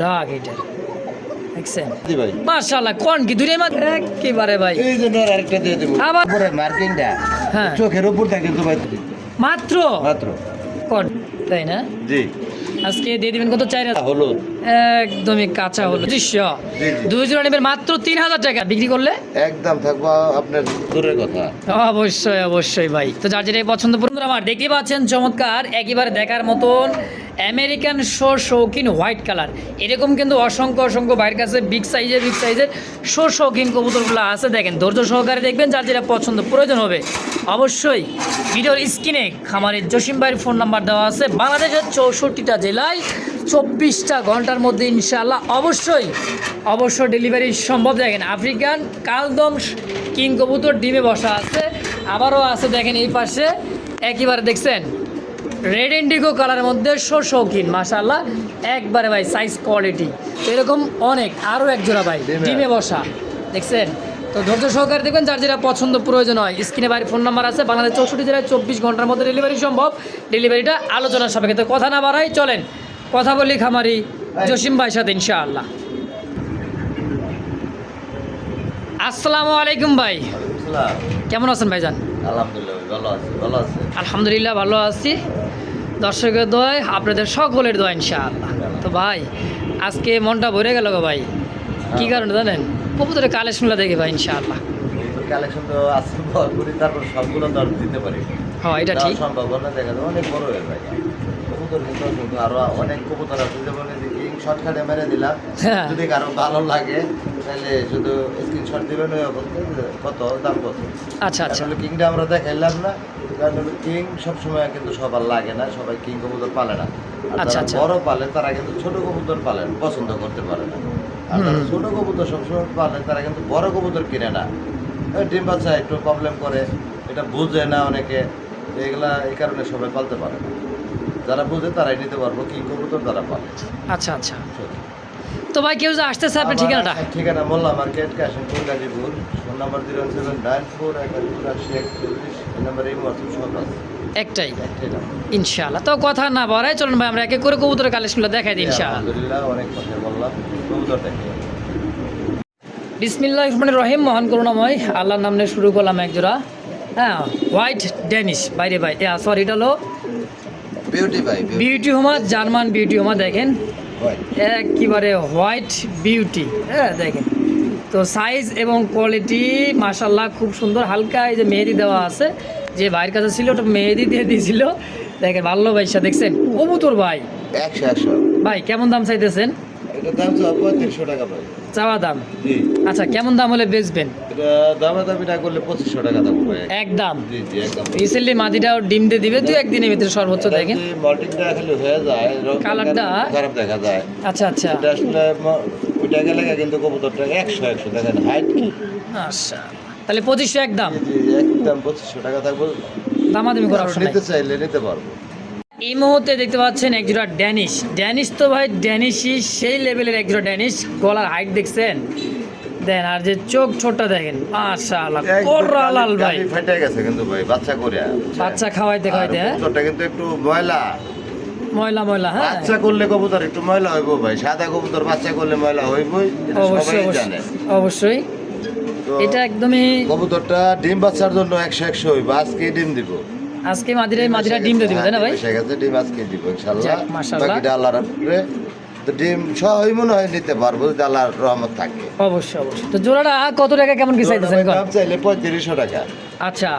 দাগ এটা দেখছেন মাশাআল্লাহ কোন কি দুইটাই মাত্র একেবারে ভাই এই যে নর আরেকটা দিয়ে দেব আবার উপরে মার্কিংটা হ্যাঁ চোখের উপর থাকে তো ভাই মাত্র মাত্র কোন তাই না জি আজকে দিয়ে দিবেন কত 4000 হলুদ একদমই কাঁচা হলো দৃশ্য জি, জি। দুই জোড়া নেবেন মাত্র 3000 টাকা বিক্রি করলে একদম থাকবো আপনার দূরের কথা অবশ্যই অবশ্যই ভাই তো যার যেটাই পছন্দ বন্ধুরা আমার দেখতে পাচ্ছেন চমৎকার একেবারে দেখার মতন আমেরিকান শৌখিন হোয়াইট কালার এরকম কিন্তু অসংখ্য অসংখ্য বাইরের কাছে বিগ সাইজের শৌখিন কবুতরগুলো আছে দেখেন ধৈর্য সহকারে দেখবেন যার যেটা পছন্দ প্রয়োজন হবে অবশ্যই ভিডিওর স্ক্রিনে খামারের জসিম ভাইয়ের ফোন নাম্বার দেওয়া আছে বাংলাদেশের 64টা জেলায় 24টা ঘন্টার মধ্যে ইনশাআল্লাহ অবশ্যই ডেলিভারি সম্ভব দেখেন আফ্রিকান কালদম কিং কবুতর ডিমে বসা আছে আবারও আছে দেখেন এই পাশে একেবারে দেখছেন রেড ইন্ডিগো কালারের মধ্যে শৌখিন মাশাআল্লাহ একবারে ভাই সাইজ কোয়ালিটি এরকম অনেক আরও এক জোড়া ভাই ডিমে বসা দেখছেন তো ধৈর্য সহকারে দেখবেন যার যেটা পছন্দ প্রয়োজন হয় স্ক্রিনে বাইরে ফোন নাম্বার আছে বাংলাদেশ 64 জেলায় 24 ঘন্টার মধ্যে ডেলিভারি সম্ভব ডেলিভারিটা আলোচনার সাপেক্ষে তো কথা না বাড়াই চলেন কথা বলি খামারি জসিম ভাইয়ের সাথে ইনশাআল্লাহ আসসালামু আলাইকুম ভাই কেমন আছেন ভাইজান আলহামদুলিল্লাহ ভালো আছি দর্শকের দোয়ায় আপনাদের সকলের দোয়া ইনশাআল্লাহ তো ভাই আজকে মনটা ভরে গেল গো ভাই কি কারণে জানেন কবুতরের কালেকশনগুলো দেখে ভাই ইনশাআল্লাহ কালেকশন তো আছে ভরপুরই তারপর সবগুলো দর দিতে পারি হ্যাঁ এটা ঠিক সম্ভব না দেখা যায় অনেক বড় হয়ে যায় কবুতর কিন্তু আরো অনেক কবুতর আছে যেমন কিং শর্টকাটে মেরে দিলাম হ্যাঁ যদি কারো ভালো লাগে তাহলে শুধু স্ক্রিনশট দিবেন কত দাম কত আচ্ছা আচ্ছা কিংটা আমরা দেখাইলাম না কারণ কিং সবসময় কিন্তু সবার লাগে না সবাই কিং কবুতর পালে না আচ্ছা আচ্ছা বড় পালে তারা কিন্তু ছোট কবুতর পালেন পছন্দ করতে পারে না আর যারা ছোট কবুতর সবসময় পালেন তারা কিন্তু বড় কবুতর কিনে না ডিম বাচ্চা একটু প্রবলেম করে এটা বুঝে না অনেকে এগুলা এই কারণে সবাই পালতে পারে না যারা বুঝে তারাই নিতে পারবো কিং কবুতর তারা পালে আচ্ছা আচ্ছা তো ভাই কেউ যে আসতেছে আপনার ঠিকানাটা ঠিকানা Molla market Kashimpur Gazipur phone number 07941 এই নাম্বারে সব আছে একটাই ইনশাআল্লাহ তো কথা না বাড়াই চলুন ভাই আমরা এক এক করে কবুতরের কালেকশনগুলো দেখাই দিই ইনশাআল্লাহ আলহামদুলিল্লাহ অনেক কথা বললাম কবুতর দেখে বিসমিল্লাহির রহমানির রহিম মহান করুণাময় আল্লাহর নাম নিয়ে শুরু করলাম একজোড়া হ্যাঁ হোয়াইট ড্যানিশ বাইরে ভাই সরি এটা হলো বিউটি হোমা জার্মান বিউটি হোমা দেখেন একেবারে হোয়াইট বিউটি হ্যাঁ দেখেন তো সাইজ এবং কোয়ালিটি মাশাল্লাহ খুব সুন্দর হালকা এই যে মেহেদি দেওয়া আছে যে ভাইয়ের কাছে ছিল ওটা মেহেদি দিয়ে দিয়েছিল দেখেন ভালো ভাইসা দেখছেন কবুতর ভাই 100 ভাই কেমন দাম চাইতেছেন এটা দাম 3500 টাকা ভাই চাওয়া দাম জি আচ্ছা কেমন দাম হলে বেচবেন এটা দামাদামি না করলে 2500 টাকা দাম ভাই একদম জি জি একদম রিসেন্টলি মাদিটাও ডিম দিয়ে দিবে তুই একদিনের ভিতরে সর্বোচ্চ দেখেন মল্টিংটা খালি হয়ে যায় কালারটা খারাপ দেখা যায় আচ্ছা আচ্ছা এটা আসলে ওইটা গেলে কিন্তু কবুতরটা 100 দেখেন হাইট আচ্ছা তাহলে 2500 একদম জি একদম 2500 টাকা থাকবে দামাদামি করার অপশন নাই নিতে চাইলে নিতে পারবো এই মুহূর্তে দেখতে পাচ্ছেন একজোড়া ড্যানিশ তো ভাই ড্যানিশই সেই লেভেলের একজোড়া ড্যানিশ গলার হাইট দেখছেন দেন আর যে চোখ ছোটটা দেখেন মাশাআল্লাহ কোররা লাল ভাই ফেটে গেছে কিন্তু ভাই বাচ্চা করে বাচ্চা খাওয়াইতে হ্যাঁ কবুতরটা কিন্তু একটু ময়লা হ্যাঁ বাচ্চা করলে কবুতর একটু ময়লা হইব ভাই সাদা কবুতর বাচ্চা করলে ময়লা হইবই এটা সবাই জানে অবশ্যই এটা একদমই কবুতরটা ডিম বাচ্চার জন্য 100 হইব আজকে ডিম দিব আজকে মাদিরা ডিম দিয়ে দিবে তাই না ভাই ঠিক আছে ডিম আজকে দিব ইনশাআল্লাহ মাশাআল্লাহ বাকিটা আল্লাহর উপরে তো ডিম সহই মনে হয় নিতে পারবো যদি আল্লাহর রহমত থাকে অবশ্যই তো জোড়াটা কত টাকা কেমন কি চাইতেছেন দাম চাইলে 3500 টাকা আচ্ছা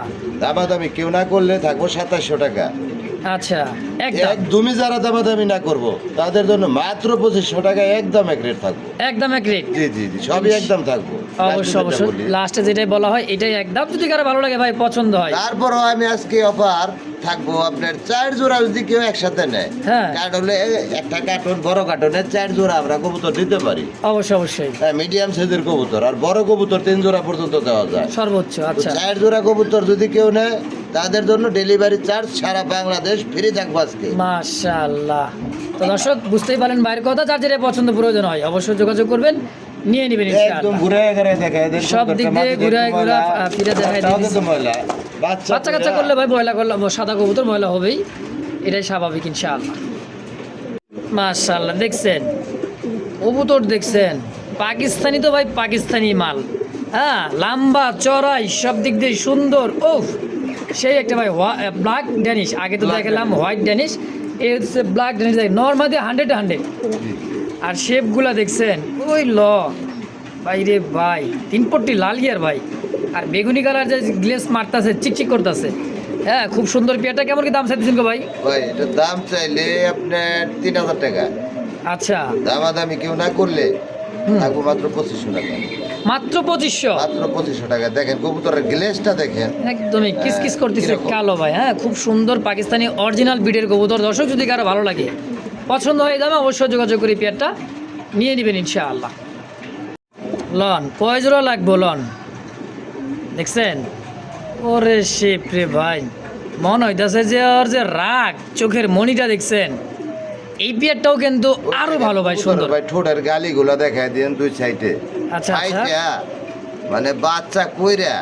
দামাদামি কেউ না করলে থাকবো 2700 টাকা আচ্ছা একদমই যারা দামাদামি না করবো তাদের জন্য মাত্র 2500 টাকা একদম এক রেট থাকবো একদম এক রেট জি জি জি সবই একদম থাকবো অবশ্যই লাস্টে যেটাই বলা হয় এটাই একদম যদি কারো ভালো লাগে ভাই পছন্দ হয় তারপরও আমি আজকে অফার থাকবো আপনার 4 জোড়া যদি কেউ একসাথে নেয় হ্যাঁ কার্ড হলে একটা কার্টন বড় কার্টনের 4 জোড়া আমরা কবুতর দিতে পারি অবশ্যই হ্যাঁ মিডিয়াম সাইজের কবুতর আর বড় কবুতর 3 জোড়া পর্যন্ত দেওয়া যায় সর্বোচ্চ আচ্ছা 4 জোড়া কবুতর যদি কেউ নেয় তাদের জন্য ডেলিভারি চার্জ সারা বাংলাদেশ ফ্রি থাকবে আজকে মাশাআল্লাহ তো দর্শক বুঝতেই পারেন বাইরের কথা যার যেটা পছন্দ প্রয়োজন হয় অবশ্যই যোগাযোগ করবেন নিয়ে নেবেন একদম ঘুরে দেখায় দেন সব দিক দিয়ে ঘুরে ফিরে দেখায় দেন বাচ্চা কাচ্চা করলে ভাই ময়লা করলে সাদা কবুতর ময়লা হবেই এটাই স্বাভাবিক ইনশাআল্লাহ মাশাআল্লাহ দেখছেন কবুতর দেখছেন পাকিস্তানি তো ভাই পাকিস্তানি মাল, হ্যাঁ লম্বা চড়াই সব দিক দিয়ে সুন্দর। ও সেই একটা ভাই ব্ল্যাক ড্যানিশ, আগে তো দেখালাম হোয়াইট ড্যানিশ, এই হচ্ছে ব্ল্যাক ড্যানিশ। নর্মালি 100 আর শেপগুলা দেখছেন ওই ভাই রে ভাই 3 পট্টি লাল গিয়ার ভাই, আর বেগুনি কালার যে গ্লেস মারতাছে চিকচিক করতেছে। হ্যাঁ খুব সুন্দর পেয়ারটা। কেমন কি দাম চাইতেছেন গো ভাই? ভাই এটার দাম চাইলে আপনার 3000 টাকা, আচ্ছা দামাদামি কেউ না করলে থাকবো মাত্র 2500 টাকা। মাত্র 2500? মাত্র 2500 টাকা। দেখেন কবুতরের গ্লেসটা দেখেন, একদমই কিসকিস করতেছে এরকম। কালো ভাই। হ্যাঁ খুব সুন্দর পাকিস্তানি অরিজিনাল বিডের কবুতর। দর্শক যদি কারো ভালো লাগে পছন্দ হয়ে যাবে অবশ্যই যোগাযোগ করে পেয়ারটা নিয়ে নেবেন ইনশাআল্লাহ। লন কয় জোড়া লাগবো লন দেখছেন? ওরে শেপ রে ভাই, মনে হইতাছে যে ওর যে রাগ চোখের মনিটা দেখছেন। এই পেয়ারটাও কিন্তু আরো ভালো ভাই, সুন্দর ভাই। ঠোঁটের গালিগুলো দেখায় দেন দুই সাইডে। আচ্ছা, আচ্ছা। মানে বাচ্চা কইরা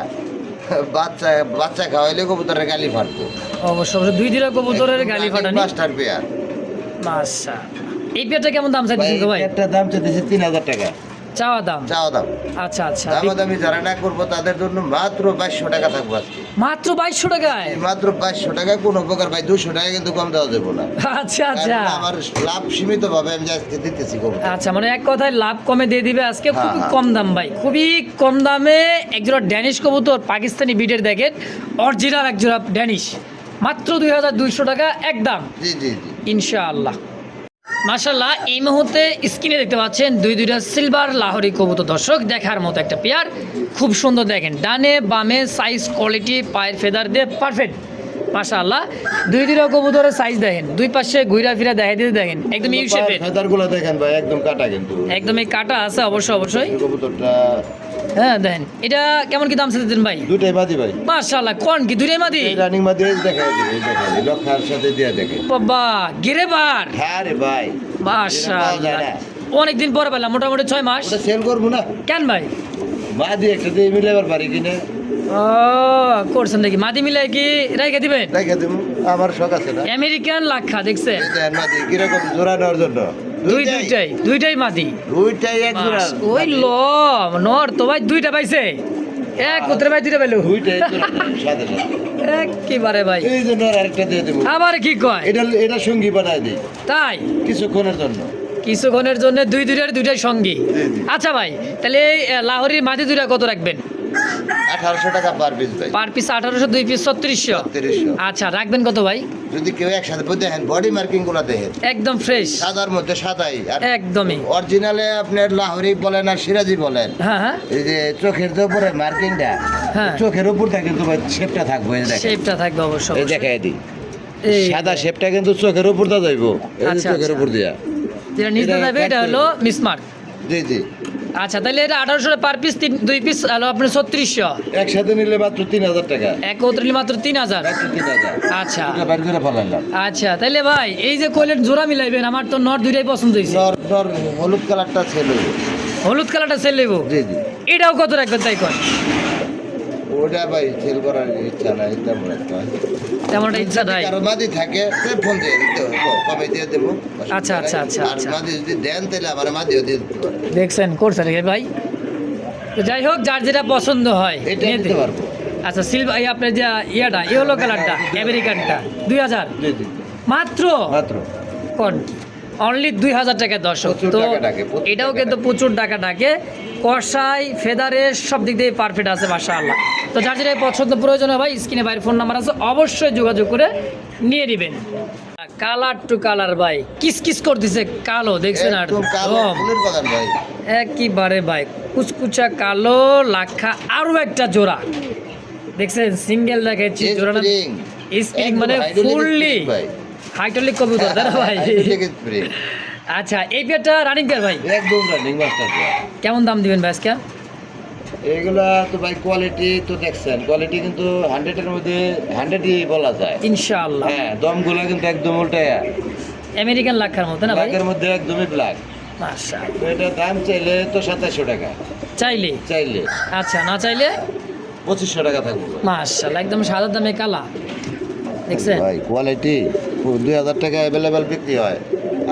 বাচ্চা বাচ্চা খাওয়াইলে কবুতরের গালি ফাটবো। অবশ্য অবশ্য 2 কবুতরের গালি ফাটানি। Master pair. মাশাআল্লাহ। এই পেয়ারটা কেমন দাম চাইতেছেন গো ভাই? একটা দাম চাইতেছে 3000 টাকা চাওয়া দাম। চাওয়া দাম। আচ্ছা আচ্ছা, দামাদামি যারা না করবো তাদের জন্য মাত্র 2200 টাকা থাকবো আজকে। মাত্র 2200 টাকায়? মাত্র 2200 টাকা। কোনো প্রকার ভাই 200 টাকা কিন্তু কম দেওয়া যাবে না। আচ্ছা আচ্ছা, কারণ আমার লাভ সীমিত ভাবে আমি আজকে দিতেছি কবুতর। আচ্ছা মানে এক কথায় লাভ কমে দিয়ে দিবে আজকে। খুবই হ্যাঁ। কম দাম ভাই, খুবই কম দামে একজোড়া ড্যানিশ কবুতর পাকিস্তানি বিডের দেখেন, অরিজিনাল একজোড়া ড্যানিশ মাত্র 2200 টাকা একদম জি জি জি। ইনশাআল্লাহ। মাশাআল্লাহ এই মুহূর্তে স্ক্রিনে দেখতে পাচ্ছেন দুইটা সিলভার লাহোরি কবুতর। দর্শক দেখার মতো একটা পেয়ার, খুব সুন্দর। দেখেন ডানে বামে সাইজ কোয়ালিটি পায়ের ফেদার দিয়ে পারফেক্ট মাশাআল্লাহ। দুইটা কবুতরের সাইজ দেখেন, দুই পাশে ঘুরা ফিরা দেখাই দিতে দেখেন একদম ইউ শেপের। ফেদারগুলো দেখেন ভাই একদম কাটা কিন্তু। একদমই কাটা আছে অবশ্যই অবশ্যই। কবুতরটা হ্যাঁ দেখেন এটা কেমন কি দাম চাইতেছেন ভাই? দুটাই মাদি ভাই। মাশাআল্লাহ কোন কি দুইটাই মাদি? এই রানিং মাদি দেখাই দিই, এই দেখাই দিই লক্ষার সাথে দিয়ে দেখে। বাবা গিরেবার। হ্যাঁ রে ভাই মাশাআল্লাহ অনেকদিন পরে পেলাম, মোটামুটি 6 মাস। ওটা সেল করবো না কেন ভাই? মাদি একটা দিয়ে মিলাবার পারি কিনা। ও করছেন নাকি? মাদি মিলাই কি রেখে দিবেন? দেখে দেবো, আমার শখ আছে না। আমেরিকান লাক্ষা দেখছেন? এই দেখেন মাদি কিরকম জোড়া নেওয়ার জন্য। দুইটাই মাদি। দুইটাই এক জোড়া। ওই নর তো ভাই দুইটা পাইছে, এক পুত্রে ভাই দুইটা পাইলো। দুইটাই এক জোড়া সাথে সাথে। একেবারে ভাই। এই জন্য আরেকটা দিয়ে দেবো। আবার কি কয়? এটা সঙ্গী বানায় দিই তাই কিছুক্ষণের জন্য। কিছুক্ষণের জন্য দুইটাই সঙ্গী। জি, জি। আচ্ছা ভাই তাহলে এই লাহোরির মাদি দুইটা কত রাখবেন? 1800 টাকা পার পিস ভাই। Per piece 1800, 2 piece 3600। 3600। আচ্ছা রাখবেন কত ভাই? যদি কেউ একসাথে দেখেন বডি মার্কিং গুলো দেখেন একদম ফ্রেশ, সাদার মধ্যে সাদাই। আর একদমই অরিজিনালে আপনার লাহোরি বলেন আর সিরাজি বলেন, হ্যাঁ হ্যাঁ এই যে চোখের যে উপরে মার্কিংটা, হ্যাঁ। চোখের উপরটা কিন্তু ভাই শেপটা থাকবে। এই দেখেন, শেপটা থাকবে অবশ্যই এই দেখাই দিই এই সাদা শেপটা কিন্তু চোখের উপরটা যাইবো। এই যে আচ্ছা, চোখের আচ্ছা। উপর দিয়া যেটা নিচে এটা যাবে এটা কাট হলো করবে। মিসমার্ক। জি জি। আচ্ছা তাহলে এটা 1800 পার পিস, 2 পিস হলো আপনার 3600। একসাথে নিলে মাত্র 3000 টাকা। একত্রে নিলে মাত্র 3000। মাত্র 3000। আচ্ছা এটা বাইর করে ফেলাইলাম। আচ্ছা তাহলে ভাই এই যে কইলেন জোড়া মিলাইবেন, আমার তো নর দুইটাই পছন্দ হয়েছে। নর হলুদ কালারটা ছিল। হলুদ কালারটা সেল নেবো, জি জি। এটাও কত রাখবেন তাই কর? ওটা ভাই সেল করার ইচ্ছা নাই, তেমন একটা। তেমন একটা ইচ্ছা নাই। কারো মাদি থাকে সে ফোন দিয়ে দিতে হবে, কমে দিয়ে দেবো। আচ্ছা, আচ্ছা, আচ্ছা, আর আচ্ছা। মাদি যদি দেন তাহলে আমার মাদিও দিয়ে দিতে পারে। দেখছেন করছে রে ভাই। তো যাই হোক যার যেটা পছন্দ হয় এটা নিয়ে দিতে দে। পারবো। আচ্ছা সিলভার আপনার যে ইয়াটা ইয়েলো কালারটা আমেরিকানটা 2000 জি জি। মাত্র। মাত্র কোন অনলি 2000 টাকা দর্শক। প্রচুর তো টাকা ডাকে, প্রচুর এটাও টাকা কিন্তু ডাকে। প্রচুর টাকা ডাকে, কষাই ফেদারের সব দিক দিয়ে পারফেক্ট আছে মাশাআল্লাহ। তো যার যেটা পছন্দ প্রয়োজন হয় ভাই স্ক্রিনে বাইরের ফোন নাম্বার আছে, অবশ্যই যোগাযোগ করে নিয়ে নেবেন। কালার টু কালার ভাই কিস করতেছে কালো দেখছেন? আর একদম কালো দম। ফুলের বাগান ভাই। একেবারে ভাই কুচকুচা কালো লাক্ষা আরো একটা জোড়া দেখছেন, সিঙ্গেল দেখাচ্ছি জোড়াটা Spring। স্প্রিং একদম মানে hydraulic ফুললি spring ভাই। হাইড্রোলিক কবুতর তাই না ভাই? Hydraulic spring। আচ্ছা এই পেয়ারটা রানিং পেয়ার ভাই একদম রানিং মাস্টার। কেমন দাম দিবেন ভাই আজকে? এগুলা তো ভাই কোয়ালিটি তো দেখছেন, কোয়ালিটি কিন্তু 100 এর মধ্যে 100ই বলা যায় ইনশাআল্লাহ। হ্যাঁ। দমগুলা কিন্তু একদম উল্টায়া আমেরিকান লাক্ষার মতো না ভাই? ব্ল্যাকের মধ্যে একদমই ব্ল্যাক। মাশাআল্লাহ। তো এটা দাম চাইলে তো 2700 টাকা চাইলে? চাইলে। আচ্ছা না চাইলে 2500 টাকা থাকবে মাশাআল্লাহ একদম সাদা দামে কালা দেখছেন? ভাই। কোয়ালিটি 2000 টাকা অ্যাভেলেবেল বিক্রি হয়,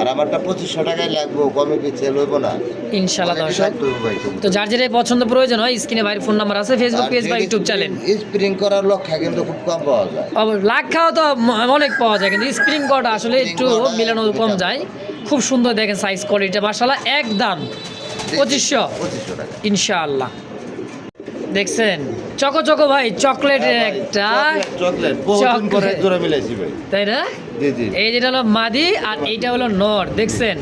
আর আমারটা 2500 টাকায় লাগবো, কমে কি সেল হইব না? ইনশাআল্লাহ অনেকই দর্শক। লাগতো ভাই কবুতর। তো যার যেটাই পছন্দ প্রয়োজন হয় স্ক্রিনে ভাইয়ের ফোন নাম্বার আছে, ফেসবুক পেজ বা ইউটিউব চ্যানেল। স্প্রিং করার লক্ষ্যে কিন্তু খুব কম পাওয়া যায়। লাখ খাওয়া তো অনেক পাওয়া যায়, কিন্তু স্প্রিং করাটা আসলে একটু করাটা মিলানো একটু কম চাপ। যায়। খুব সুন্দর দেখেন সাইজ কোয়ালিটি মাশাআল্লাহ, একদম 2500 2500 টাকা। ইনশাআল্লাহ। দেখছেন চকো চকো ভাই, চকলেটের হ্যাঁ ভাই, একটা চকলেট বহুদিন পরে চকলেট। জোড়া মিলাইছি ভাই। তাই না? জি জি। এই যেটা হলো মাদি আর এইটা হলো নর, দেখছেন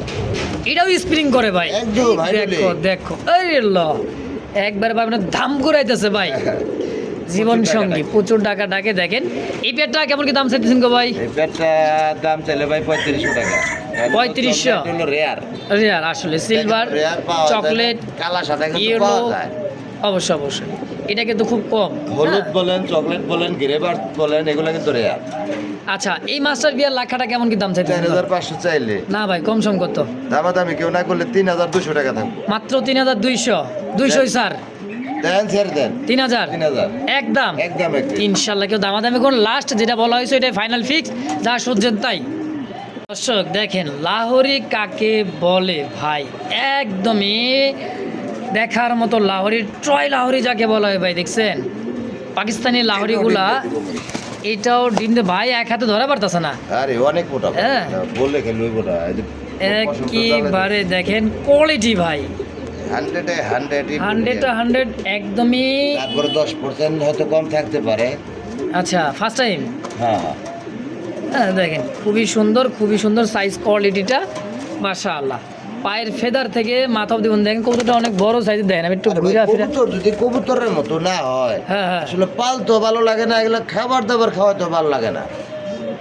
এটাও স্প্রিং করে ভাই। একদম ভাই দেখো দেখো আরে ল একবার ভাই মানে দাম ঘুরাইতেছে ভাই। জীবন প্রচুর টাকা সঙ্গী ডাকে। প্রচুর টাকা ডাকে। দেখেন এই পেটটা কেমন কি দাম চাইতেছেন গো ভাই? এই প্যাডটা দাম চাইলে ভাই 3500 টাকা। 3500? হলো রেয়ার। রেয়ার আসলে সিলভার রেয়ার পাওয়া যায় না। চকলেট কালা সাদা কিন্তু ইয়েলো, পাওয়া যায়। অবশ্যই অবশ্যই এটা কিন্তু খুব কম। হলুদ হ্যাঁ। বলেন, চকলেট বলেন, গ্রেভার বলেন, এগুলো কিন্তু রেয়ার। আচ্ছা এই মাস্টার বিয়ার লাখাটা কেমন কি দাম চাইতেছেন? 4500 চাইলে না ভাই কম সম কত? দামাদামি কেউ না করলে 3200 টাকা থাকবে। মাত্র 3200। 200 স্যার, দেন ছেড়ে দেন 3000 3000 একদম। একদম একদম। ইনশাল্লাহ কেউ দামাদামি কোন লাস্ট যেটা বলা হয়েছে এটাই ফাইনাল ফিক্স, যা সহ্যেন তাই। দর্শক দেখেন লাহোরি কাকে বলে ভাই, একদমই দেখার মতো লাহোরি, ট্রয় লাহোরি যাকে বলা হয় ভাই। দেখছেন পাকিস্তানি লাহোরিগুলা, এটাও ডিম দিয়ে ভাই এক হাতে ধরা পারতেছে না আরে অনেক মোটা ভাই। হ্যাঁ। বললে খেলে লইব না। এই যে একেবারে দেখেন কোয়ালিটি ভাই, 100 100 একদমই। তারপরে 10% হয়তো কম থাকতে পারে। আচ্ছা ফার্স্ট টাইম। হ্যাঁ হ্যাঁ। হ্যাঁ দেখেন খুবই সুন্দর সাইজ কোয়ালিটিটা মাশাআল্লাহ। পায়ের ফেদার থেকে মাথা অবধি দেখেন কতটা অনেক বড় সাইজের, দেখেন আমি একটু আরে ভাই, ঘুরে ফিরে। কবুতর যদি কবুতরের মতো না হয়, হ্যাঁ হ্যাঁ আসলে পালতো ভালো লাগে না, এগুলো খাবার দাবার খাওয়াতে ভালো লাগে না।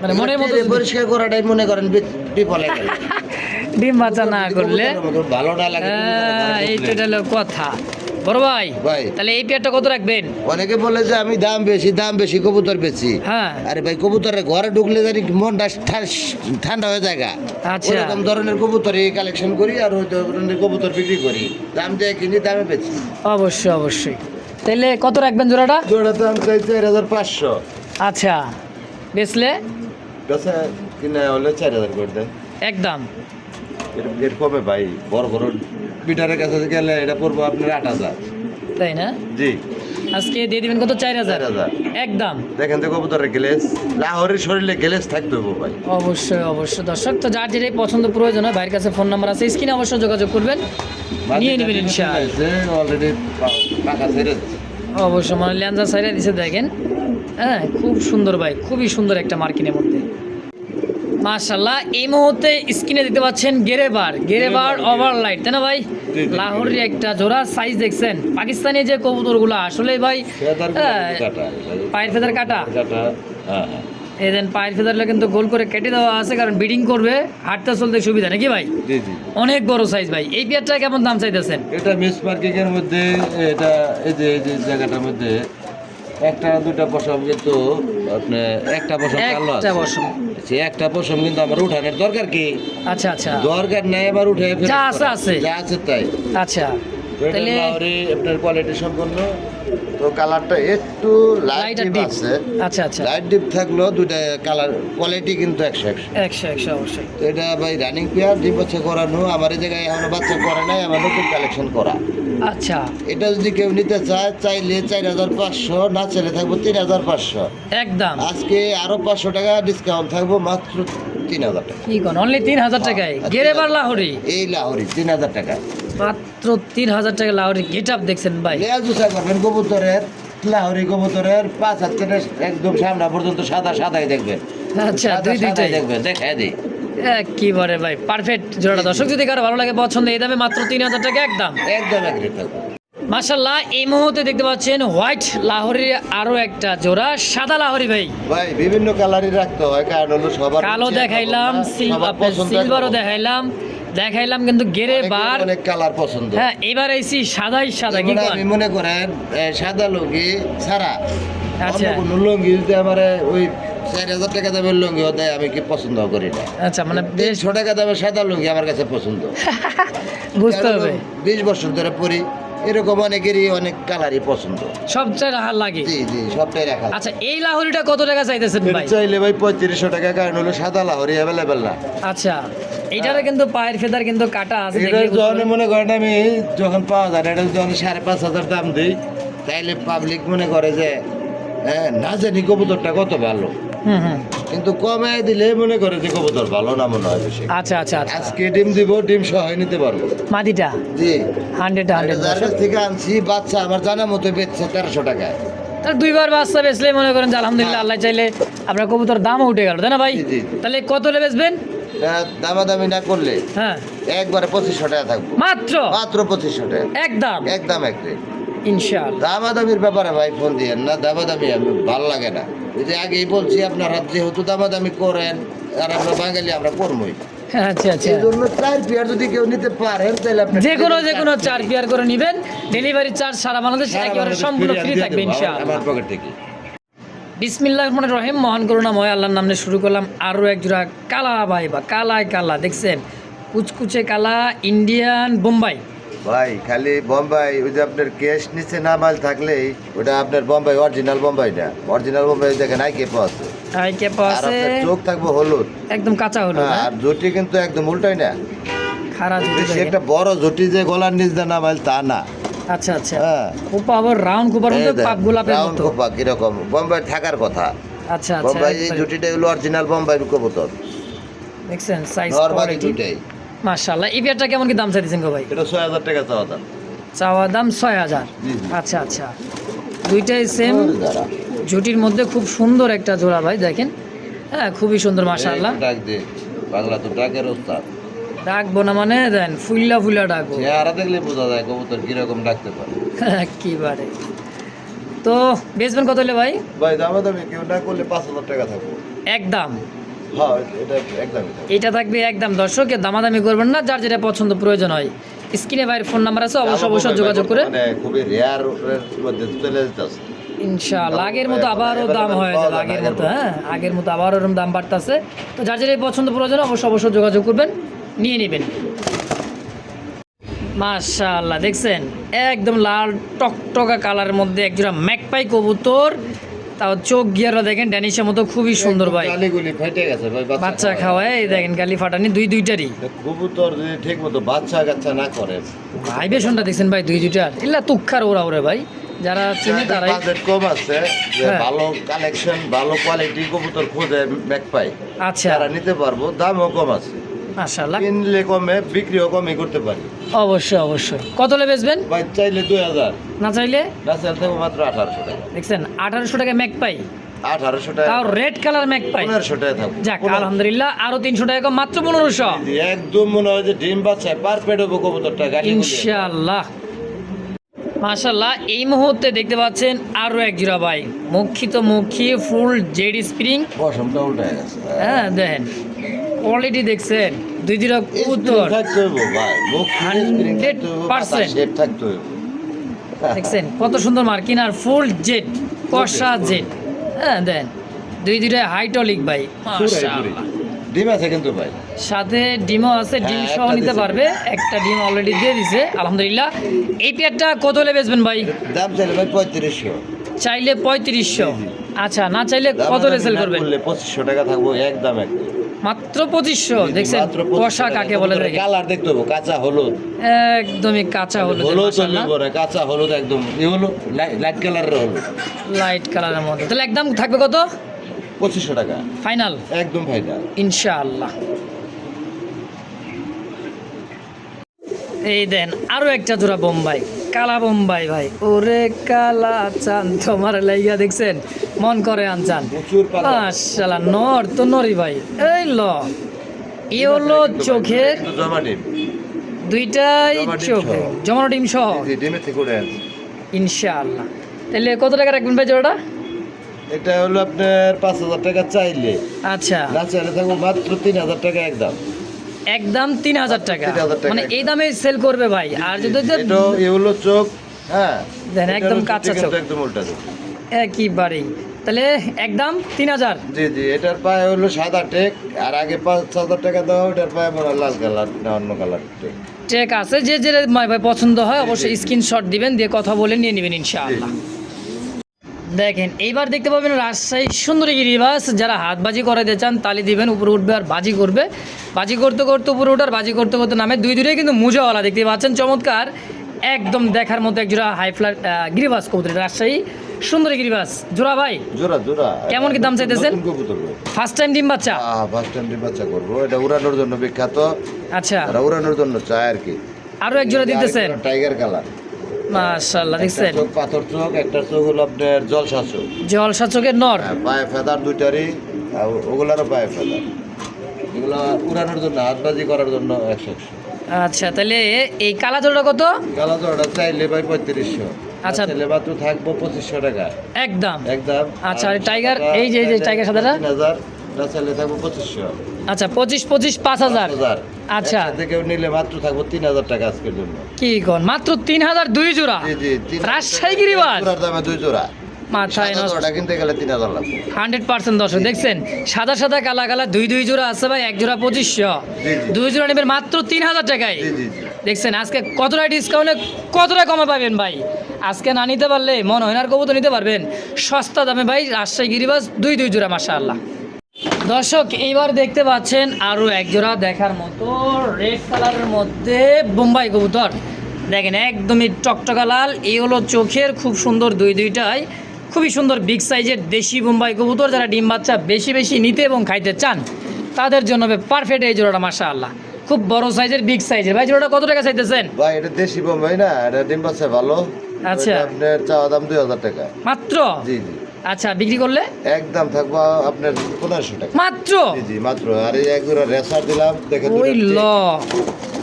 মানে মনের মতো এগুলো পরিষ্কার করাটাই মনে করেন বিফলে গেল। ডিম বাচ্চা না করলে কবুতরের মতো ভালো না লাগে, এইটা হলো কথা বড় ভাই। ভাই। তাহলে এই পেয়ারটা কত রাখবেন? অনেকে বলে যে আমি দাম বেশি কবুতর বেশি। হ্যাঁ আরে ভাই কবুতরের ঘরে ঢুকলে জানি মনটা ঠান্ডা হয়ে যায় গা। আচ্ছা। ওরকম ধরনের কবুতরই কালেকশন করি আর ওই ধরনের কবুতর বিক্রি করি, দাম দিয়ে কিনি দামে বেচি। অবশ্যই। তাহলে কত রাখবেন জোড়াটা? জোড়া দাম চাই 4500। আচ্ছা বেচলে বেচা কিনা হলে 4000 করে দেন। একদম। এর কমে ভাই বড় বিটারের কাছে গেলে এটা পড়বো আপনার 8000। তাই না? জি। আজকে দিয়ে দিবেন কত? 4000 4000। একদম। দেখেন তো কবুতরের গ্লেস, লাহোরের শরীরে গ্লেস থাকতে হবে ভাই। অবশ্যই দর্শক, তো যার যেটাই পছন্দ প্রয়োজন হয় ভাইয়ের কাছে ফোন নাম্বার আছে, স্ক্রিনে অবশ্যই যোগাযোগ করবেন, নিয়ে নেবেন ইনশাআল্লাহ। অলরেডি পাকা ছেড়ে দিচ্ছে। অবশ্যই মানে ল্যান্সার সাইডে দিছে দেখেন। হ্যাঁ খুব সুন্দর ভাই, খুবই সুন্দর একটা মার্কিনের মধ্যে মাশাআল্লাহ। এই মুহূর্তে স্ক্রিনে দেখতে পাচ্ছেন গেরেবার ওভারলাইট, তাই না ভাই? জি। লাহোরের একটা জোড়া সাইজ দেখছেন। পাকিস্তানি যে কবুতরগুলো আসলে ভাই পায়ের ফেদার কাটা, হ্যাঁ। এই দেন পায়ের ফেদারগুলো কিন্তু গোল করে কেটে দেওয়া আছে, কারণ ব্রিডিং করবে, হাঁটতে চলতে সুবিধা নাকি ভাই? জি জি। অনেক বড় সাইজ ভাই। এই পেয়ারটা কেমন দাম চাইতেছেন? এটা মিস মার্কিং এর মধ্যে, এটা এই যে জায়গাটার মধ্যে একটা দুটা পশম, কিন্তু আপনি একটা পশম কালো আছে। একটা পশম। সে একটা পশম কিন্তু আমার উঠানোর দরকার কি? আচ্ছা দরকার নাই আমার উঠে ফেরত যা করা। আছে। যা আছে তাই। আচ্ছা তাহলে তাহলে আপনার কোয়ালিটি সম্পন্ন। তো কালারটা একটু লাইট লাইট আর ডিপ ডিপ। আছে। আচ্ছা লাইট ডিপ থাকলেও দুইটা কালার কোয়ালিটি কিন্তু 100 একশো অবশ্যই। তো এটা ভাই রানিং পেয়ার, ডিপ বাচ্চা করানো। আমার এই জায়গায় এখনো বাচ্চা করে নাই, আমার নতুন কালেকশন করা। আচ্ছা এটা যদি কেউ নিতে চাইলে 4500, না চাইলে থাকবো 3500। একদম। আজকে আরো 500 টাকা ডিসকাউন্ট থাকবো, মাত্র 3000 টাকা। কি কোন অনলি 3000 টাকায় গেরেবার লাহোরি? এই লাহোরি 3000 টাকা। মাত্র 3000 টাকা লাহোরি। গেট আপ দেখছেন ভাই, লেজুসা করবেন কবুতরের, লাহোরি কবুতরের 5 হাত থেকে একদম সামনা পর্যন্ত সাদাই দেখবেন। আচ্ছা সাদাই দুইটাই দেখবেন, দেখায় দিই। একেবারে ভাই পারফেক্ট জোড়াটা। দর্শক যদি কারো ভালো লাগে পছন্দ, এই দামে মাত্র 3000 টাকা একদম। একদম এক রেট থাকবে। মাশাআল্লাহ এই মুহূর্তে দেখতে পাচ্ছেন হোয়াইট লাহোরির আরো একটা জোড়া, সাদা লাহোরি ভাই। ভাই বিভিন্ন কালারই রাখতে হয়, কারণ হলো সবার কালো রুচি এক দেখাইলাম, রকম না, সবার পছন্দ এক সিলভারও রকম। দেখাইলাম কিন্তু গেরেবার। অনেক কালার পছন্দ। হ্যাঁ এবার এসি সাদা কি এবার কোন? আমি মনে করেন সাদা লুঙ্গি ছাড়া আচ্ছা। অন্য কোনো লুঙ্গি যদি আমার ওই 4000 টাকা দামের লুঙ্গি দেয়, আমি কি পছন্দ করি না। আচ্ছা মানে বেশ 150 টাকা দামের সাদা লুঙ্গি আমার কাছে পছন্দ। বুঝতে হবে। 20 বছর ধরে পরি, এরকম অনেকেরই অনেক কালারই পছন্দ। সবচেয়ে রাহার লাগে। জি জি, সবটাই রাখা। আচ্ছা, এই লাহোরিটা কত টাকা চাইতেছেন এটা ভাই? চাইলে ভাই 3500 টাকা, কারণ হলো সাদা লাহোরি অ্যাভেলেবেল না। আচ্ছা, এইটারে কিন্তু পায়ের ফেদার কিন্তু কাটা আছে, এটা দেখলে বুঝতে যখন পারবেন। মনে করেন আমি যখন পাওয়া যায় না, এটা যখন 5,500 দাম দিই, তাইলে পাবলিক মনে করে যে হ্যাঁ না জানি কবুতরটা কত ভালো, হুম হুম। কিন্তু কমায় দিলে মনে করে যে কবুতর ভালো না মনে হয় বেশি। আচ্ছা আচ্ছা আচ্ছা, আজকে ডিম দিব, ডিম সহ নিতে পারবো। মাদিটা জি, 100 যার কাছ থেকে আনছি বাচ্চা আমার জানা মতো বেচছে 1300 টাকায়। তাহলে দুইবার বাচ্চা বেচলে মনে করেন যে আলহামদুলিল্লাহ, আল্লাহ চাইলে আপনার কবুতর দামও উঠে গেল, তাই না ভাই? জি, জি। তাহলে কত হলে বেচবেন? দামাদামি না করলে হ্যাঁ, একবারে 2500 টাকা থাকবো, মাত্র মাত্র 2500 টাকা, একদম একদম এক রেট। ইনশাআল্লাহ। দামাদামির ব্যাপারে ভাই ফোন দিয়েন না, দামাদামি আমি ভালো লাগে না। ওই যে আগেই বলছি, আপনারা যেহেতু দামাদামি করেন, আর আমরা বাঙালি আমরা করবোই, আচ্ছা আচ্ছা, এই জন্য 4 পেয়ার যদি কেউ নিতে পারেন তাহলে আপনি যে কোনো 4 পেয়ার করে নেবেন, ডেলিভারি চার্জ সারা বাংলাদেশে একেবারে সম্পূর্ণ ফ্রি থাকবে ইনশাআল্লাহ। আমার পকেট থেকে। বিসমিল্লাহির রহমানির রহিম, মহান করুণাময় আল্লাহর নামে শুরু করলাম আরও এক জোড়া কালা ভাই, বা কালায় কালা, দেখছেন কুচকুচে কালা ইন্ডিয়ান বোম্বাই। ভাই খালি বোম্বাই, ওই যে আপনার কেশ নিচে না মাল থাকলেই ওটা আপনার বোম্বাই, অরিজিনাল বোম্বাই না। অরিজিনাল বোম্বাই দেখেন আই কেপ আছে, আই কেপ আর আছে, আপনার চোখ থাকবে হলুদ, একদম কাঁচা হলো, আর জুটি কিন্তু একদম উল্টাই না, খারাপ বেশি একটা বড় জুটি যে গলার নিচ দিয়ে না মাল তা না। আচ্ছা আচ্ছা, হ্যাঁ, খোপা আবার রাউন্ড খোপার মধ্যে পাপ গোলাপের রাউন্ড মতো। খোপা কিরকম বোম্বাই থাকার কথা। আচ্ছা আচ্ছা, বোম্বাই এই একবারে। জুটিটা হলো অরিজিনাল বোম্বাই কবুতর, দেখছেন সাইজ নরমালি কোয়ালিটি, দুইটাই। মাশাআল্লাহ। এই পেয়ারটা কেমন কি দাম চাইতেছেন গো ভাই? এটা 6000 টাকা চাওয়া দাম। চাওয়া দাম 6000। জি, জি। আচ্ছা আচ্ছা, দুইটাই সেম ওরে দাঁড়া। জুটির মধ্যে খুব সুন্দর একটা জোড়া ভাই, দেখেন হ্যাঁ, খুবই সুন্দর মাশাআল্লাহ। এই ডাক দে, বাংলা তো ডাকের ওস্তাদ। ডাকবো না মানে দেন ফুল্লা ফুল্লা ডাকবো, চেহারা দেখলে বোঝা যায় কবুতর কিরকম ডাকতে পারে। একেবারে। তো বেচবেন কত হলে ভাই? ভাই দামাদামি কেউ না করলে 5000 টাকা থাকবো। একদম, হ্যাঁ এটা একদমই থাকবে। এটা থাকবে একদম। দর্শক দামাদামি করবেন না, যার যেটা পছন্দ প্রয়োজন হয়। স্ক্রিনে ভাইয়ের ফোন নাম্বার আছে, অবশ্যই অবশ্যই যোগাযোগ করে মানে খুবই রেয়ার মধ্যে চলে যেতেছে। ইনশাআল্লাহ আগের মতো আবারও দাম হয়ে যাবে, আগের মতো, হ্যাঁ আগের মতো আবারও এরকম দাম বাড়তেছে। তো যার যেটা পছন্দ প্রয়োজন অবশ্যই অবশ্যই যোগাযোগ করবেন, নিয়ে নেবেন। মাশাআল্লাহ, দেখছেন একদম লাল টকটকা কালারের মধ্যে একজোড়া ম্যাকপাই কবুতর, তাও চোখ গিয়ারও দেখেন ড্যানিশের মতো, খুবই সুন্দর ভাই। গালিগুলি ফেটে গেছে ভাই, বাচ্চা খাওয়ায়, এই দেখেন গালি ফাটানি দুইটারই। কবুতর যদি ঠিক মতো বাচ্চা কাচ্চা না করে, ভাইবেশনটা দেখছেন ভাই দুইটার, ইল্লা তুক্ষার ওরা ওরে ভাই, যারা চিনে তারাই। বাজেট কম আছে, যে হ্যাঁ। ভালো কালেকশন ভালো কোয়ালিটি কবুতর খোঁজে ম্যাকপাই, আচ্ছা, তারা নিতে পারবো, দামও কম আছে, মাশাআল্লাহ, কিনলে কমে বিক্রিও কমই করতে পারি। অবশ্যই অবশ্যই। কত হলে বেচবেন? ভাই চাইলে 2000, না চাইলে না চাইলে থাকবো মাত্র 1800 টাকা। দেখছেন 1800 টাকা ম্যাকপাই, 1800 টাকা, তাও রেড কালার ম্যাকপাই। 1500 টাকা থাকবো। যাক আলহামদুলিল্লাহ, আরো 300 টাকা কম, মাত্র 1500 জি, একদম মনে হয় যে ডিম বাচ্চায় পার পেট হবো কবুতরটা গাড়ি ইনশাআল্লাহ। মাশাআল্লাহ, এই মুহূর্তে দেখতে পাচ্ছেন আরো এক জোড়া ভাই, মুখী ফুল জেড স্প্রিং। পশমটা উল্টে গেছে। হ্যাঁ দেখেন কোয়ালিটি, দেখছেন দুই জোড়া কবুতর, থাকতে হইব ভাই, মুখ 100% শেপ থাকতে হইব। দেখছেন কত সুন্দর মার্কিন, আর ফুল জেড, কষা জেড। হ্যাঁ দেন দুইটা হাইটলিক ভাই, মাশাআল্লাহ। ডিম আছে কিন্তু ভাই, সাথে ডিমও আছে, ডিম হ্যাঁ, সহ একটা নিতে দিছে। পারবে, একটা ডিম অলরেডি দিয়ে দিছে আলহামদুলিল্লাহ। এই পেয়ারটা কত হলে বেচবেন ভাই? দাম চাইলে ভাই 3500, চাইলে 3500। জি, জি। আচ্ছা, না চাইলে কত হলে সেল করবেন? 2500 টাকা থাকবো একদম এক। মাত্র 2500। দেখছেন মাত্র 2500 কষা টাকা। কাকে বলে দেখেন, কালার দেখতে হবো, কাঁচা হলুদ, একদমই কাঁচা হলুদ, হলুদ চলবে, কাঁচা হলুদ একদম, এই হলো লাইট কালারের হলুদ, লাইট কালারের মধ্যে। তাহলে একদম থাকবে কত? 2500 টাকা ফাইনাল একদম ফাইনাল ইনশাআল্লাহ। এই দেন আরো একটা জোড়া বোম্বাই, কালা বোম্বাই ভাই, ওরে কালা চান তোমার লাইগা, দেখছেন মন করে আনচান। প্রচুর পাতা। মাশাআল্লাহ, নর তো নরি ভাই। এই ল ই হলো চোখের কিন্তু জমা ডিম, দুইটাই জমা ডিম চোখে সহ। জমানো ডিম সহ জি, ডিমের থেকে উঠে আনছি। ইনশাআল্লাহ। তাহলে কত টাকা রাখবেন ভাই জোড়াটা? এটা হলো আপনার 5000 টাকা চাইলে, আচ্ছা, না চাইলে থাকবো মাত্র 3000 টাকা একদম। একদম 3000 টাকা, 3000 টাকা মানে এই দামে সেল করবে ভাই। আর যদি এটা এই হলো চোখ, হ্যাঁ দেন এটা একদম হলো কাঁচা চোখে চোখ, কিন্তু একদম উল্টা চোখ। একইবারেই। তাহলে একদম 3000। জি জি, এটার পায়ে হলো সাদা টেক, আর আগে 5000 টাকা দেওয়া, ওটার পায়ে মনে হয় লাল কালার না অন্য কালার টেক। ট্যাগ আছে, যে যে ভাই পছন্দ হয় অবশ্যই স্ক্রিনশট দিবেন, দিয়ে কথা বলে নিয়ে নেবেন ইনশাআল্লাহ। দেখেন এইবার দেখতে পাবেন রাজশাহী সুন্দরী গিরিবাস, যারা হাতবাজি করাতে চান তালি দিবেন, উপরে উঠবে আর বাজি করবে, বাজি করতে করতে উপরে উঠার বাজি করতে করতে নামে, দুইটাই কিন্তু মুজাওয়ালা দেখতে পাচ্ছেন, চমৎকার একদম দেখার মতো এক জোড়া হাই ফ্লার গিরিবাস কবুতর, রাজশাহী সুন্দরী গিরিবাস জোড়া। ভাই জোড়া জোড়া কেমন কি দাম চাইতেছেন? ফার্স্ট টাইম ডিম বাচ্চা? ফার্স্ট টাইম ডিম বাচ্চা করবো, এটা উড়ানোর জন্য বিখ্যাত। আচ্ছা, তারা উড়ানোর জন্য চায় আর কি। আরো এক জোড়া দিতেছেন? টাইগার কালার, মাশাআল্লাহ দেখছেন, চোখ পাথর চোখ, একটা চোখ হলো আপনার জলসা চোখ, জলসা চোখের নর, পায়ে ফেদার দুইটারই, আর ওগুলারও পায়ে ফেদার, এগুলো উড়ানোর জন্য হাতবাজি করার জন্য 100। আচ্ছা, তাহলে এই কালা জোড়া কত? কালা জোড়াটা চাইলে ভাই 3500। আচ্ছা, চাইলে মাত্র থাকবো 2500 টাকা একদম একদম। আচ্ছা, আর টাইগার এই যে টাইগার সাদাটা 3000, এটা চাইলে থাকবো 2500। আচ্ছা, 25 5000। আচ্ছা, কেউ নিলে মাত্র থাকবো 3000 টাকা আজকের জন্য। কি কোন মাত্র 3000 দুই জোড়া? জি জি, রাজশাহী গিরিবাস জোড়ার দামে 2 জোড়া, মাথায় নষ্ট। জোড়া কিনতে গেলে 3000 লাগবে। 100% দর্শক দেখছেন, সাদা সাদা কালা কালা দুই জোড়া আছে ভাই, এক জোড়া 2500, দুই জোড়া নেবেন মাত্র 3000 টাকায়। জি জি জি। দেখছেন আজকে কতটা ডিসকাউন্টে কতটা কমে পাবেন ভাই, আজকে না নিতে পারলে মনে হয় না আর কবুতর নিতে পারবেন সস্তা দামে ভাই, রাজশাহী গিরিবাস দুই জোড়া মাশাআল্লাহ। দর্শক এইবার দেখতে পাচ্ছেন আরও এক জোড়া দেখার মতো রেড কালারের মধ্যে বোম্বাই কবুতর, দেখেন একদমই টকটকা লাল, এই হলো চোখের, খুব সুন্দর দুইটাই খুবই সুন্দর বিগ সাইজের দেশি বোম্বাই কবুতর, যারা ডিম বাচ্চা বেশি বেশি নিতে এবং খাইতে চান তাদের জন্য পারফেক্ট এই জোড়াটা মাশাআল্লাহ, খুব বড় সাইজের বিগ সাইজের। ভাই জোড়াটা কত টাকা চাইতেছেন? ভাই এটা দেশি বোম্বাই না, এটা ডিম বাচ্চা ভালো। আচ্ছা, আপনার চাওয়া দাম 2000 টাকা মাত্র? জি জি। আচ্ছা, বিক্রি করলে একদম থাকবো আপনার 1500 টাকা মাত্র? জি জি মাত্র। আর এই এক জোড়া রেসার দিলাম, দেখেন ওই ল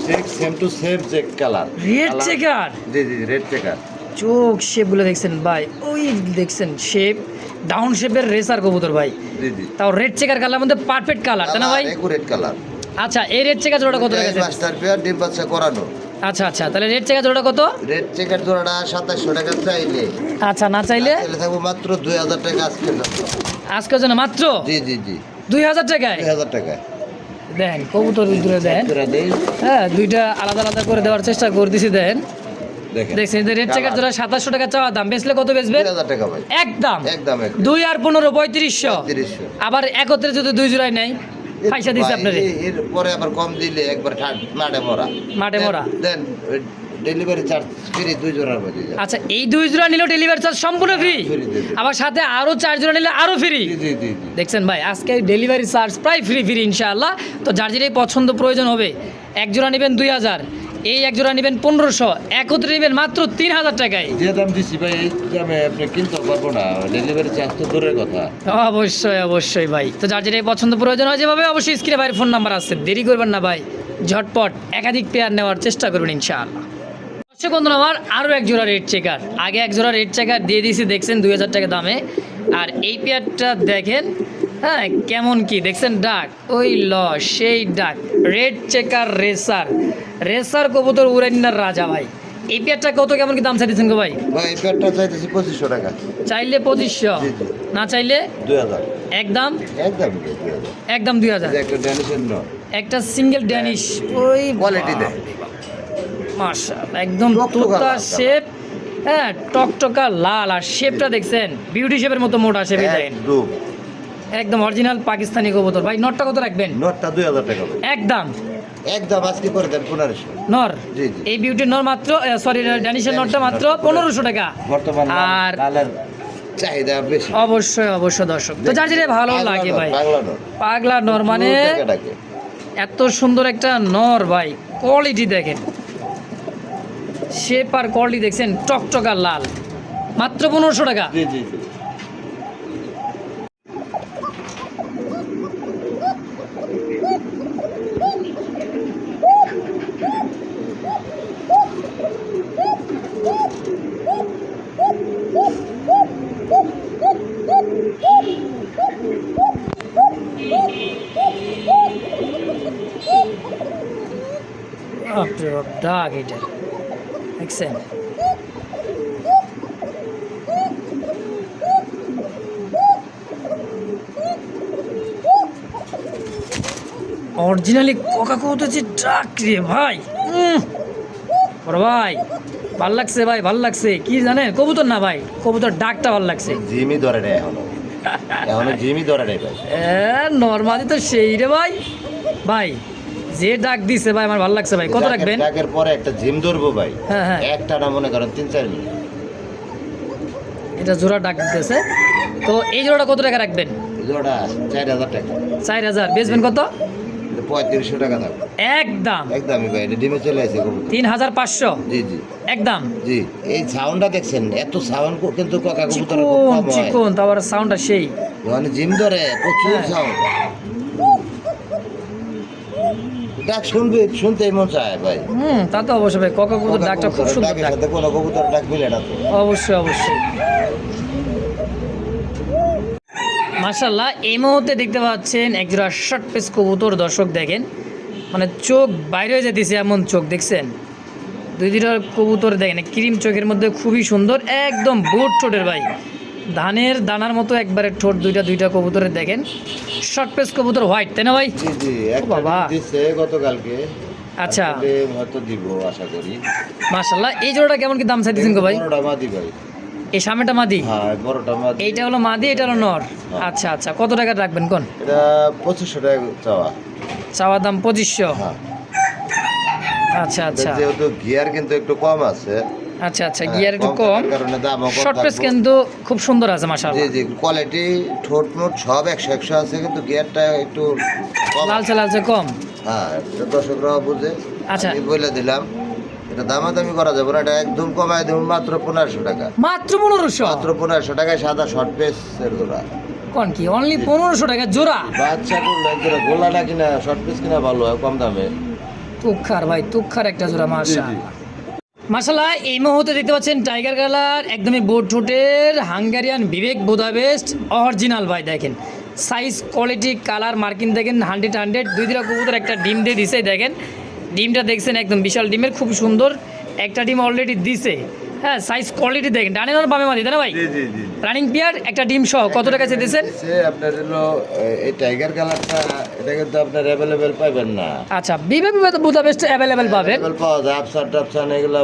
check same to same check colour, red checker. জি জি রেড চেকার, চোখ শেপগুলো দেখছেন ভাই, ওই দেখছেন শেপ ডাউন শেপের রেসার কবুতর ভাই, জি জি। তাও রেড চেকার কালার মধ্যে পারফেক্ট কালার, তাই না ভাই? Accurate colour. আচ্ছা, এই রেড চেকার জোড়াটা কত টাকা? মাস্টার পেয়ার ডিম বাচ্চা করানো। আচ্ছা আচ্ছা, তাহলে রেড চেকার জোড়াটা কত? রেড চেকার জোড়াটা 2700 টাকা চাইলে, আচ্ছা, না চাইলে তাহলে থাকবো মাত্র 2000 টাকা আজকের জন্য। আজকের জন্য মাত্র জি জি জি 2000 টাকায়? 2000 টাকা দেন কবুতর দূরে দেন, হ্যাঁ দুইটা আলাদা আলাদা করে দেওয়ার চেষ্টা করতেছি। দেন দেখছেন রেড চেকার জোড়া 2700 টাকা চাওয়া দাম, বেচলে কত বেচবে? 2000 টাকা ভাই একদম একদম। 2 আর 15 3500। আবার একত্রে যদি দুই জোড়ায় নেয় পয়সা দিছে আপনারে, এর পরে আবার কম দিলে একবার মাঠে মরা দেন, ডেলিভারি চার্জ ফ্রি 2 জোড়ার মধ্যে। আচ্ছা, এই 2 জোড়া নিলেও ডেলিভারি চার্জ সম্পূর্ণ ফ্রি, আবার সাথে আরো 4 জোড়া নিলে আরো ফ্রি। জি জি। দেখছেন ভাই আজকে ডেলিভারি চার্জ প্রায় ফ্রি ইনশাআল্লাহ। তো যার যেটাই পছন্দ প্রয়োজন হবে, এক জোড়া নেবেন 2000, এই এক জোড়া নেবেন 1500, একত্রে নেবেন মাত্র 3000 টাকায়। যে দাম দিছি ভাই এই দামে আপনি কিনতে পারবো না, ডেলিভারি চার্জ তো দূরের কথা। অবশ্যই অবশ্যই ভাই, তো যার যেটাই পছন্দ প্রয়োজন হয় যেভাবে, অবশ্যই স্ক্রিনে ভাইয়ের ফোন নাম্বার আছে, দেরি করবেন না ভাই, ঝটপট একাধিক পেয়ার নেওয়ার চেষ্টা করবেন ইনশাআল্লাহ। বন্ধুরা আমার আরও এক জোড়া রেড চেকার, আগে এক জোড়া রেড চেকার দিয়ে দিয়েছি দেখছেন 2000 টাকা দামে, আর এই পেয়ারটা দেখেন হ্যাঁ কেমন কি দেখছেন, ডাক ওই ল সেই ডাক, রেড চেকার রেসার কবুতর উড়াইনার রাজা ভাই। এই পেয়ারটা কত কেমন কি দাম চাইতেছেন গো ভাই? ভাই এই পেয়ারটা চাইতেছি 2500 টাকা। চাইলে 2500, না চাইলে 2000। একদম একদম 2000। একটা ড্যানিশের নর, একটা সিঙ্গেল ড্যানিশ, ওই কোয়ালিটি দেয় মাশাআল্লাহ, একদম তোতা শেপ, হ্যাঁ টকটকা লাল, আর শেপটা দেখছেন বিউটি শেপের মতো মোটা শেপ, দেখেন একদম অরিজিনাল পাকিস্তানি কবুতর। ভাই নটটা কত রাখবেন? নটটা 2000 টাকা একদম আজকে করে দেন 1500 নর। জি জি। এই বিউটির নর মাত্র সরি ড্যানিশের নটটা মাত্র 1500 টাকা বর্তমান, আর লালের চাহিদা বেশি। অবশ্যই দর্শক, তো যার যেটা ভালো লাগে ভাই, পাগলা নর মানে এত সুন্দর একটা নর ভাই, কোয়ালিটি দেখেন, শেপ আর কোয়ালিটি দেখছেন টকটকা লাল, মাত্র 1500 টাকা। জি জি। ডাক এটা দেখছেন, অরিজিনালি কোকা কবুতর যে ডাক রে ভাই, বড় ভাই ভাল লাগছে ভাই, ভাল লাগছে। কি জানেন, কবুতর না ভাই, কবুতর ডাকটা ভাল লাগছে। জিমি ধরে নেই এখনো জিমি ধরে নেই ভাই। নর্মালি তো সেই রে ভাই। ভাই যে ডাক দিছে ভাই আমার ভাল লাগছে ভাই। কত রাখবেন? ডাকের পরে একটা জিম ধরবো ভাই। হ্যাঁ হ্যাঁ, একটা না মনে করেন 3-4 মিনিট। এটা জোড়া ডাক দিতেছে। তো এই জোড়াটা কত টাকা রাখবেন? জোড়া 4000 টাকা। 4000। বেচবেন কত? 3500 টাকা থাকবে একদম। একদমই ভাই, এটা ডিমে চলে আসে কবুতর। 3500 জি জি একদম। জি। এই সাউন্ডটা দেখছেন, এত সাউন্ড কিন্তু কাকা কবুতর খুব চিকন কম হয়। চিকন, তারপর সাউন্ডটা সেই। মানে জিম ধরে প্রচুর হ্যাঁ। সাউন্ড। ডাক শুনতেই মন চায় ভাই। তা তো অবশ্যই ভাই, কক কবুতর ডাকটা খুব সুন্দর ডাকের ডাক। সাথে কোনো কবুতর ডাক মিলে না তো। অবশ্যই অবশ্যই। মাশাআল্লাহ, এই মুহূর্তে দেখতে পাচ্ছেন একজোড়া শর্ট পেস কবুতর। দর্শক দেখেন, মানে চোখ বাইরে হয়ে যেতেছে এমন চোখ, দেখছেন? দুইটা কবুতর দেখেন, ক্রিম চোখের মধ্যে খুবই সুন্দর, একদম বুট ঠোঁটের ভাই, ধানের দানার মতো একবারে ঠোঁট। দুইটা কবুতরের দেখেন, শর্ট পেস কবুতর, হোয়াইট, তাই না ভাই? জি জি, একটা বাবা। দিছে গতকালকে। আচ্ছা, আজকে হয়তো দিব আশা করি। মাশাআল্লাহ। এই জোড়াটা কেমন কি দাম চাইতেছেন গো ভাই? বড়টা মাদি ভাই। এই সামনেটা মাদি, হ্যাঁ বড়টা মাদি। এইটা হলো মাদি, এটা হলো নর। আচ্ছা আচ্ছা, কত টাকা রাখবেন কোন? এটা 2500 টাকা চাওয়া। চাওয়া দাম 2500। হ্যাঁ। আচ্ছা আচ্ছা যেহেতু গিয়ার কিন্তু একটু কম আছে। আচ্ছা আচ্ছা, গিয়ার একটু কম, থাকার কারণে দামও কম শর্ট পেস থাকবো। কিন্তু খুব সুন্দর আছে জি মাশাআল্লাহ। জি, কোয়ালিটি ঠোঁট মোট সব 100 আছে, কিন্তু গিয়ারটা একটু কম। লালচে লালচে কম। হ্যাঁ, এটা দর্শকরা বুঝে। আচ্ছা। আমি বলে দিলাম, এটা দামাদামি করা যাবে না, এটা একদম কমায় দেবো মাত্র 1500 টাকা। মাত্র 1500? মাত্র 1500 টাকায় সাদা শর্ট পেস এর জোড়া। কোন কি অনলি 1500 টাকা জোড়া? বাচ্চা করলে একজোড়া গোলা না কিনা শর্ট পিস কিনা ভালো হয় কম দামে। তুক্ষার ভাই, তুক্ষার একটা জোড়া মাশাআল্লাহ। মাশাআল্লাহ, এই মুহূর্তে দেখতে পাচ্ছেন টাইগার কালার, একদমই বোট ঠোঁটের হাঙ্গারিয়ান বিবেক বুদাপেস্ট অরিজিনাল ভাই। দেখেন সাইজ, কোয়ালিটি, কালার, মার্কিং দেখেন 100 দুইটা কবুতর একটা ডিম দিয়ে দিছে। দেখেন ডিমটা দেখছেন, একদম বিশাল ডিমের, খুব সুন্দর একটা ডিম অলরেডি দিছে। হ্যাঁ, সাইজ কোয়ালিটি দেখেন, ডানে আর বামে মাদি, তাই না ভাই? জি জি জি। রানিং পেয়ার, একটা ডিম সহ। কত টাকা চেয়েছেন? আপনার হলো এই টাইগার কালারটা, এটা কিন্তু আপনার অ্যাভেলেবেল পাবেন না। আচ্ছা, বিবেক বুদাপেস্ট অ্যাভেলেবেল পাবেন। Available পাওয়া যায়, আপসার টাপসান এগুলো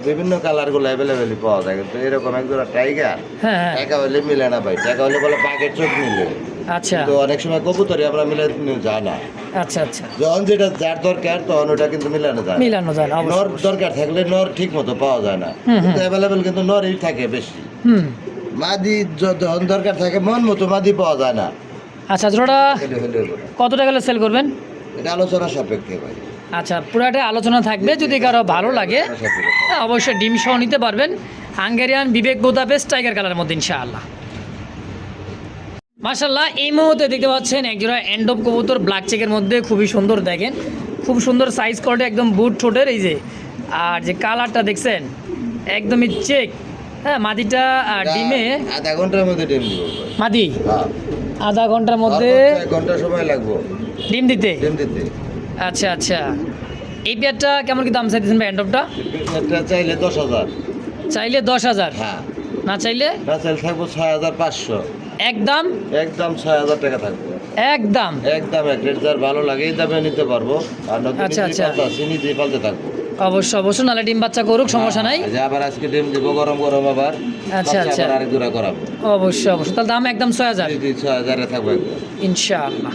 বিভিন্ন কালারগুলো অ্যাভেলেবেলই পাওয়া যায়, কিন্তু এরকম একজোড়া টাইগার হ্যাঁ হ্যাঁ, টাকা হলে মিলে না ভাই। টাকা হলে বলে বাঘের চোখ মিলে, আচ্ছা তো অনেক সময় কবুতরই আমরা মিলে যায় না। আচ্ছা আচ্ছা, যখন যেটা যার দরকার তখন ওটা কিন্তু মিলানো যায় না। মিলানো যায় না নর অবশ্যই। দরকার থাকলে নর ঠিক মতো পাওয়া যায় না, কিন্তু অ্যাভেলেবেল কিন্তু নরই থাকে বেশি। হুম, মাদি যখন দরকার থাকে মন মতো মাদি পাওয়া যায় না। আচ্ছা, জোড়া হলে হলে বলে। কত টাকা সেল করবেন? এটা আলোচনা সাপেক্ষে ভাই। আচ্ছা, পুরাটা আলোচনা থাকবে, যদি কারো ভালো লাগে আলোচনা সাপেক্ষে। হ্যাঁ, অবশ্যই ডিম সহ নিতে পারবেন। হাঙ্গেরিয়ান বিবেক বুদাপেস্ট টাইগার কালারের মধ্যে ইনশাআল্লাহ। মাশাআল্লাহ, এই মুহূর্তে দেখতে পাচ্ছেন একজোড়া এন্ডব কবুতর ব্ল্যাক চেকের মধ্যে, খুবই সুন্দর। দেখেন খুব সুন্দর সাইজ কোয়ালিটি, একদম বুট ঠোঁটের। এই যে আর যে কালারটা দেখছেন, একদমই চেক। হ্যাঁ, মাদিটা ডিমে আধা ঘন্টার মধ্যে ডিম দিব ভাই। মাদি হ্যাঁ, আধা ঘন্টার মধ্যে সর্বোচ্চ 1 ঘন্টা সময় লাগবে ডিম দিতে। ডিম দিতে। আচ্ছা আচ্ছা, এই পেয়ারটা কেমন কি দাম চাইতেছেন ভাই এন্ডবটা? এটা চাইলে 10,000। চাইলে 10,000, হ্যাঁ, না চাইলে না চাইলে থাকবো 6,500। একদম একদম 6,000 টাকা থাকবে। একদম। একদম এক রেট যার ভালো লাগে এই দামে নিতে পারবো। আর নতুন আচ্ছা, নিজেই আচ্ছা। পালতাছি, নিজেই পালতে থাকবো। অবশ্যই অবশ্যই, নাহলে ডিম বাচ্চা করুক, সমস্যা নাই। যে আবার আজকে ডিম দিব গরম গরম, আবার আচ্ছা, বাচ্চা আচ্ছা। আবার আরেক জোড়া করাবো। অবশ্যই অবশ্যই, তাহলে দাম একদম 6,000 জি জি, 6,000 থাকবে একদম। ইনশাআল্লাহ।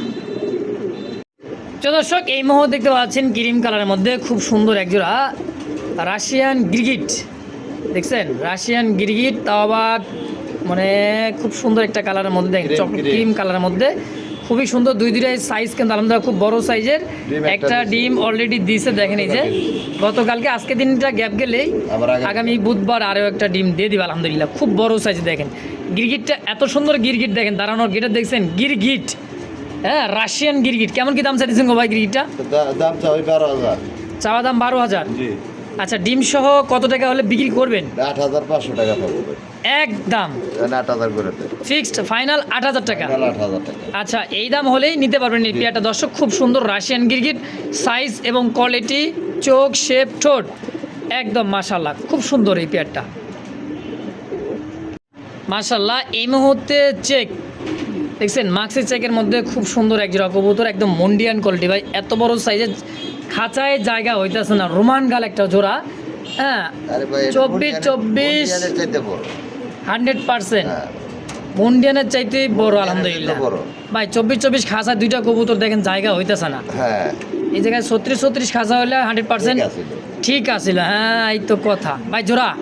তো দর্শক, এই মুহূর্তে দেখতে পাচ্ছেন ক্রিম কালারের মধ্যে খুব সুন্দর একজোড়া রাশিয়ান গিরগিট। দেখছেন রাশিয়ান গিরগিট, তাও আবার মানে খুব সুন্দর একটা কালারের মধ্যে। দেখেন Cream, চকলেট cream। ক্রিম কালারের মধ্যে, খুবই সুন্দর। দুইটাই সাইজ কিন্তু আলহামদুলিল্লাহ খুব বড় সাইজের। ডিম একটা একটা দিছে। ডিম অলরেডি দিছে, দেখেন এই যে গতকালকে, আজকে দিনটা গ্যাপ গেলেই আবার আগামী বুধবার আরও একটা ডিম দিয়ে দিবে আলহামদুলিল্লাহ, খুব বড় সাইজ। দেখেন গিরগিটটা এত সুন্দর গিরগিট, দেখেন দাঁড়ানোর গিটার দেখছেন গিরগিট। হ্যাঁ, রাশিয়ান গিরগিট। কেমন কি দাম চাইতেছেন গো ভাই গিরগিটটা? তো দাম চাই 12,000। চাওয়া দাম 12,000। জি, আচ্ছা, ডিম সহ কত টাকা হলে বিক্রি করবেন? 8,500 টাকা থাকবে ভাই। একদম 8,000 করে দেন। ফিক্সড ফাইনাল 8,000 টাকা। 8,000 টাকা। আচ্ছা, এই দাম হলেই নিতে পারবেন এই পেয়ারটা। দর্শক, খুব সুন্দর রাশিয়ান গিরগিট, সাইজ এবং কোয়ালিটি, চোখ, শেপ, ঠোঁট একদম মাশাআল্লাহ, খুব সুন্দর এই পেয়ারটা মাশাআল্লাহ। এই মুহূর্তে চেক দেখছেন, মাক্সি চেকের মধ্যে খুব সুন্দর একজোড়া কবুতর, একদম মন্ডিয়ান কোয়ালিটি ভাই। এত বড় সাইজের খাঁচায় জায়গা হইতেছে না, রোমান গাল একটা জোড়া। হ্যাঁ, আরে ভাই 24 চাইতে বড়। 100% হ্যাঁ, মুন্ডিয়ানের চাইতে বড় আলহামদুলিল্লাহ। বড়। ভাই 24 খাঁচা দুইটা কবুতর দেখেন জায়গা হইতেছে না। হ্যাঁ, এই জায়গায় 36 খাঁচা হলে 100% ঠিক আছিল। ঠিক আছিল। হ্যাঁ, এই তো কথা। ভাই জোড়া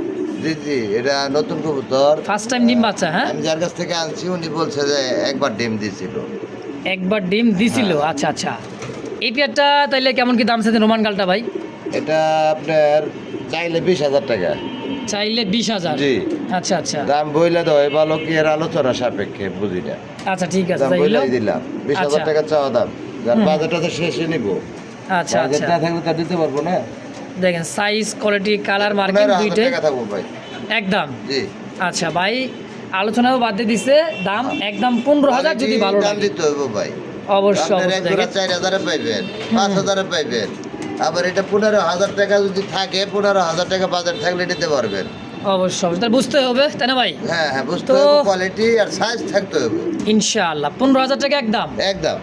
জি জি, এটা নতুন কবুতর। ফার্স্ট টাইম ডিম বাচ্চা। হ্যাঁ, আমি যার কাছ থেকে আনছি উনি বলছে যে একবার ডিম দিয়েছিল। একবার ডিম দিছিল। হ্যাঁ। আচ্ছা আচ্ছা, এই পেয়ারটা তাইলে কেমন কি দাম চাইছেন রোমান গালটা ভাই? এটা আপনার চাইলে 20,000 টাকা। চাইলে 20,000। জি। আচ্ছা আচ্ছা দাম বইলে দেয় ভালো কি এর আলোচনা সাপেক্ষে বুঝি না। আচ্ছা, ঠিক আছে দাম তাইলে। বইলাই দিলাম 20,000 আচ্ছা। টাকা চাওয়া দাম। যার হুম। বাজেট আছে শেষে নিব। আচ্ছা বাজেট আচ্ছা, না থাকলে তা দিতে পারবো না। দেখেন সাইজ, কোয়ালিটি, কালার, মার্কিং 15,000 দুইটাই টাকা থাকবো ভাই। একদম। জি। আচ্ছা ভাই, আলোচনাও বাদ দিয়ে দিছে, দাম একদম 15,000 যদি ভালো দাম লাগে। দিতে হইব ভাই। অবশ্যই আপনার এক অবশ্যই জোড়া দেখেন। 4,000 পাইবেন, 5,000 পাইবেন। আবার এটা 15,000 টাকা যদি থাকে, 15,000 টাকা বাজার থাকলে নিতে পারবেন। অবশ্যই অবশ্যই, তাহলে বুঝতে হবে তাই না ভাই? হ্যাঁ হ্যাঁ, বুঝতে তো- হবে, কোয়ালিটি আর সাইজ থাকতে হবে। ইনশাআল্লাহ 15,000 টাকা একদম। একদম।